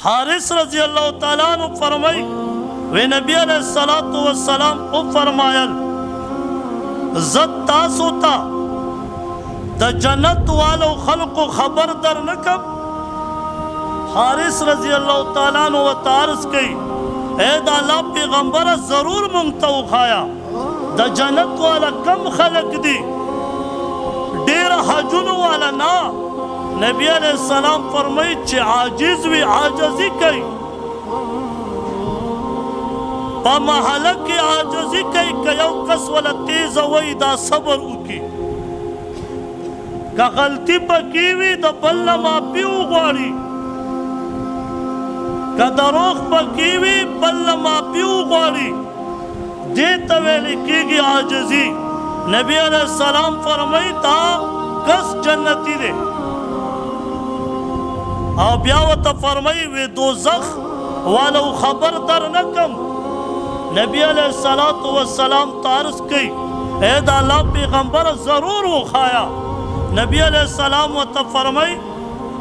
حارث رضی اللہ تعالیٰ عنہ فرمائی وی نبی علیہ السلام او فرمایل زد تاسو تا دا جنت والو خلق خبر در نکم. حارث رضی اللہ تعالیٰ عنہ و تعرض کئی اے دا اللہ پیغمبر ضرور منگتاو خایا دا جنت والا کم خلق دی دیر حجن والا نا. نبی علیہ السلام فرمائی چھ عاجز وی عاجزی کئی پا محلک کی عاجزی کئی کیو کس والا تیز وی دا صبر اکی کا غلطی پا کیوی دا بل ماپی اغواری کا دروخ پا کیوی بل ماپی اغواری دیتا ویلی کی گی عاجزی. نبی علیہ السلام فرمائی تا کس جنتی دے او بیاوتا فرمائی وی دوزخ والو خبر در نکم. نبی علیہ السلام تعرض کی اے دا اللہ پیغمبر ضرور وہ خایا. نبی علیہ السلام وتا فرمائی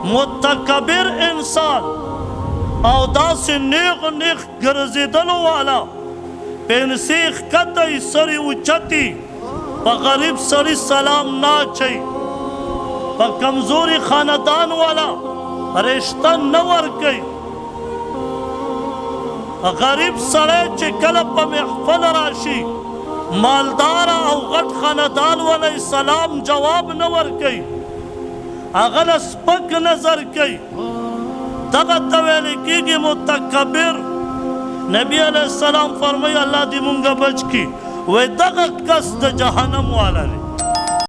متکبر انسان او دا سے نیغ گرزیدلو والا پینسیخ کتی سری اچتی پا غریب سری سلام نا چاہی پا کمزوری خاندان والا رشتہ نور کئی غریب سڑے چے کلب پا محفل راشی مالدارا او غٹ خاندان والا سلام جواب نور کئی اغل اسپک نظر کئی دغت ویلی کی گی متکبر. نبی علیہ السلام فرمائی اللہ دی منگا بچ کی وی دغت کس دا جہنم والا لی